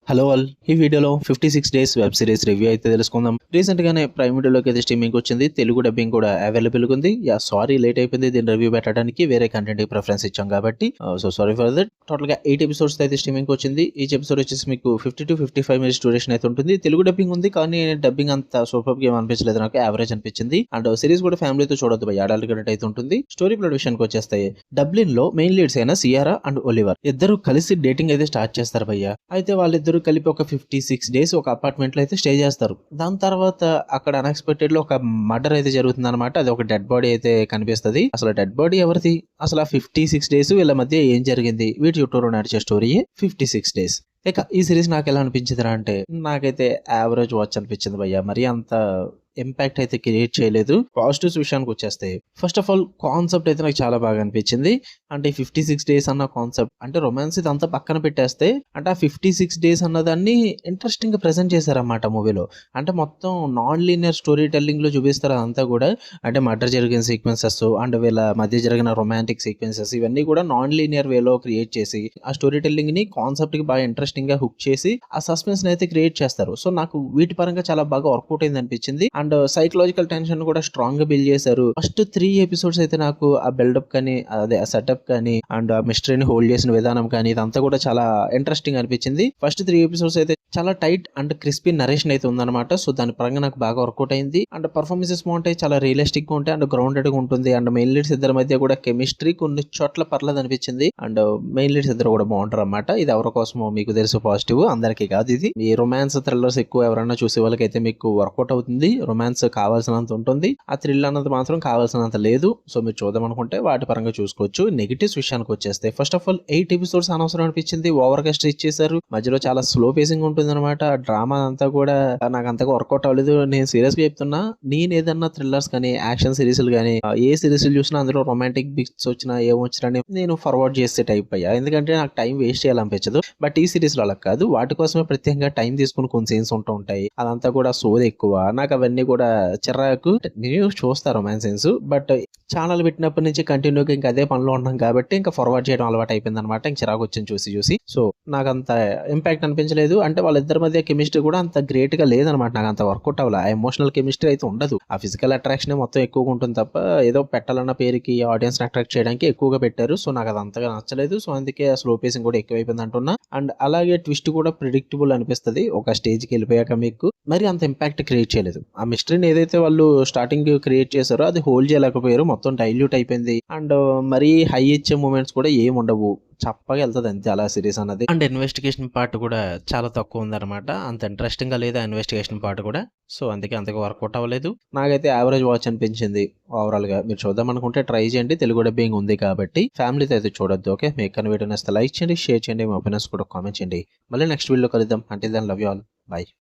Hello all, ఈ వీడియోలో 56 days web series review అయితే తెలుసుకుందాం. రీసెంట్ గానే ప్రైమ్ వీడియోలోకి అయితే స్ట్రీమింగ్ వచ్చింది. తెలుగు డబ్బింగ్ కూడా అవైలబుల్ ఉంది. సారీ లేట్ అయిపోయింది దీని రివ్యూ పెట్టడానికి, వేరే కంటెంట్ కి ప్రిఫరెన్స్ ఇచ్చాం కాబట్టి so sorry for that. Total గా 8 ఎపిసోడ్స్ అయితే స్ట్రీమింగ్ వచ్చింది. ఈచ్ ఎపిసోడ్ వచ్చేసి మీకు 50 to 55 మినిట్స్ డ్యూరేషన్ అయితే ఉంటుంది. తెలుగు డబ్బింగ్ ఉంది కానీ డబ్బింగ్ అంత సూపర్ గేమ్ అనిపించలేదు, నాకు యావరేజ్ అనిపించింది. అండ్ సిరీస్ కూడా ఫ్యామిలీతో చూడొద్దు బై, అడల్ట్ కంటెంట్ అయితే ఉంటుంది. స్టోరీ ప్లాట్ విషయానికి వచ్చేస్తాయి. డబ్లిన్ లో మెయిన్ లీడ్స్ అయిన సియారా అండ్ ఒలివర్ ఇద్దరు కలిసి డేటింగ్ అయితే స్టార్ట్ చేస్తారు భయ్య. అయితే వాళ్ళిద్దరు కలిపి ఒక 56 డేస్ ఒక అపార్ట్మెంట్ లో అయితే స్టే చేస్తారు. దాని తర్వాత అక్కడ అన్ఎక్స్పెక్టెడ్ లో ఒక మర్డర్ అయితే జరుగుతుంది అనమాట. అది ఒక డెడ్ బాడీ అయితే కనిపిస్తుంది. అసలు డెడ్ బాడీ ఎవరిది, అసలు ఆ 56 డేస్ వీళ్ళ మధ్య ఏం జరిగింది, వీటి చుట్టూరు నడిచే స్టోరీ 56 డేస్. ఇక ఈ సిరీస్ నాకు ఎలా అనిపించింది అంటే, నాకైతే యావరేజ్ వాచ్ అనిపించింది భయ్య. మరి అంత ఇంపాక్ట్ అయితే క్రియేట్ చేయలేదు. పాజిటివ్స్ విషయానికి వచ్చేస్తే, ఫస్ట్ ఆఫ్ ఆల్ కాన్సెప్ట్ అయితే నాకు చాలా బాగా అనిపించింది. అంటే 56 డేస్ అన్న కాన్సెప్ట్, అంటే రొమాన్స్ ఇదంతా పక్కన పెట్టేస్తే, అంటే ఆ 56 డేస్ అన్నదాన్ని ఇంట్రెస్టింగ్ గా ప్రెజెంట్ చేశారన్నమాట మూవీలో. అంటే మొత్తం నాన్ లీనియర్ స్టోరీ టెల్లింగ్ లో చూపిస్తారు అదంతా కూడా. అంటే మర్డర్ జరిగిన సీక్వెన్సెస్ అండ్ వీళ్ళ మధ్య జరిగిన రొమాంటిక్ సీక్వెన్సెస్ ఇవన్నీ కూడా నాన్ లీనియర్ వేలో క్రియేట్ చేసి, ఆ స్టోరీ టెల్లింగ్ ని కాన్సెప్ట్ కి బాగా ఇంట్రెస్టింగ్ గా హుక్ చేసి ఆ సస్పెన్స్ అయితే క్రియేట్ చేస్తారు. సో నాకు వీటి పరంగా చాలా బాగా వర్కౌట్ అయింది అనిపించింది. అండ్ సైకలాజికల్ టెన్షన్ కూడా స్ట్రాంగ్ గా బిల్డ్ చేశారు. ఫస్ట్ 3 ఎపిసోడ్స్ అయితే నాకు ఆ బిల్డప్ కానీ, అదే ఆ సెటప్ కానీ, అండ్ ఆ మిస్టరీని హోల్డ్ చేసిన విధానం కానీ, ఇదంతా కూడా చాలా ఇంట్రెస్టింగ్ అనిపించింది. ఫస్ట్ 3 ఎపిసోడ్స్ అయితే చాలా టైట్ అండ్ క్రిస్పీ నరేషన్ అయితే ఉందన్నమాట. సో దాని పరంగా నాకు బాగా వర్కౌట్ అయింది. అండ్ పర్ఫార్మెన్సెస్ బాగుంటాయి, చాలా రియలిస్టిక్ గా ఉంటాయి అండ్ గ్రౌండెడ్ గా ఉంటుంది. అండ్ మెయిన్ లీడ్స్ ఇద్దరి మధ్య కూడా కెమిస్ట్రీ కొన్ని చోట్ల పర్లేదు అనిపించింది. అండ్ మెయిన్ లీడ్స్ ఇద్దరు కూడా బాగుంటారు అన్నమాట. ఇది ఎవరి కోసమో మీకు తెలుసు, పాజిటివ్ అందరికీ కాదు ఇది. ఈ రొమాన్స్ థ్రిల్లర్స్ ఎక్కువ ఎవరైనా చూసే వాళ్ళకైతే మీకు వర్కౌట్ అవుతుంది. రొమాన్స్ కావాల్సినంత ఉంటుంది, ఆ థ్రిల్ అన్నది మాత్రం కావాల్సినంత లేదు. సో మీరు చూద్దాం అనుకుంటే వాటి పరంగా చూసుకోవచ్చు. నెగిటివ్స్ విషయానికి వచ్చేస్తే, ఫస్ట్ ఆఫ్ ఆల్ 8 ఎపిసోడ్స్ అనవసరం అనిపించింది. ఓవర్ గా స్ట్రెచ్ చేశారు. మధ్యలో చాలా స్లో పేసింగ్ ఉంటుంది అనమాట. డ్రామా అంతా కూడా నాకు అంతగా వర్కౌట్ అవ్వలేదు. నేను సీరియస్ గా చెప్తున్నా, నేను ఏదన్నా థ్రిల్లర్స్ కానీ, యాక్షన్ సిరీస్లు కానీ, ఏ సిరీస్ చూసినా అందులో రొమాంటిక్ బిట్స్ వచ్చినా ఏమొచ్చినా నేను ఫార్వర్డ్ చేసే టైప్ అయ్యా. ఎందుకంటే నాకు టైం వేస్ట్ చేయాలనిపించదు. బట్ ఈ సిరీస్ లో అలా కాదు. వాటి కోసమే ప్రత్యేకంగా టైం తీసుకుని కొన్ని సీన్స్ ఉంటూ ఉంటాయి. అదంతా కూడా సోది ఎక్కువ. నాకు అవన్నీ కూడా చిరాకు. నేను చూస్తా రొమాన్స్ సీన్స్, బట్ ఛానల్ పెట్టినప్పటి నుంచి కంటిన్యూగా ఇంకా అదే పనిలో ఉన్నాం కాబట్టి ఇంకా ఫార్వర్డ్ చేయడం అలవాటు అయిపోయింది అనమాట. ఇంక చిరాకు వచ్చింది చూసి. సో నాకు అంత ఇంపాక్ట్ అనిపించలేదు. అంటే వాళ్ళిద్దరి మధ్య కెమిస్ట్రీ కూడా అంత గ్రేట్ గా లేదనమాట. నాకు అంత వర్కౌట్ అవ్వాలి. ఆ ఎమోషనల్ కెమిస్ట్రీ అయితే ఉండదు. ఆ ఫిజికల్ అట్రాక్షన్ మొత్తం ఎక్కువగా ఉంటుంది తప్ప, ఏదో పెట్టాలన్న పేరుకి ఆడియన్స్ అట్రాక్ట్ చేయడానికి ఎక్కువగా పెట్టారు. సో నాకు అది అంతగా నచ్చలేదు. సో అందుకే స్లో పేసింగ్ కూడా ఎక్కువైపోయింది అంటున్నా. అండ్ అలాగే ట్విస్ట్ కూడా ప్రిడిక్టబుల్ అనిపిస్తుంది ఒక స్టేజ్ కి వెళ్ళిపోయాక. మీకు మరి అంత ఇంపాక్ట్ క్రియేట్ చేయలేదు. ఆ మిస్టరీని ఏదైతే వాళ్ళు స్టార్టింగ్ క్రియేట్ చేశారో అది హోల్డ్ చేయలేకపోయారు. మొత్తం డైల్యూట్ అయిపోయింది. అండ్ మరీ హై ఇచ్చే మూమెంట్స్ కూడా ఏం ఉండవు. చప్పగా వెళ్తుంది అంతే అలా సిరీస్ అన్నది. అండ్ ఇన్వెస్టిగేషన్ పార్ట్ కూడా చాలా తక్కువ ఉందన్నమాట. అంత ఇంట్రెస్టింగ్ గా లేదు ఆ ఇన్వెస్టిగేషన్ పార్ట్ కూడా. సో అందుకే అంతగా వర్కౌట్ అవ్వలేదు. నాకైతే యావరేజ్ వాచ్ అనిపించింది ఓవరాల్ గా. మీరు చూద్దాం అనుకుంటే ట్రై చేయండి. తెలుగు డబ్బింగ్ ఉంది కాబట్టి ఫ్యామిలీతో అయితే చూడొద్దు. ఓకే, మీకు కన్నా వీడియో నచ్చితే లైక్ చేయండి, షేర్ చేయండి, మీ ఒపీనియన్స్ కూడా కామెంట్ చేయండి. మళ్ళీ నెక్స్ట్ వీడియో కలుద్దాం. అంటే దాని లవ్ యూ ఆల్, బై.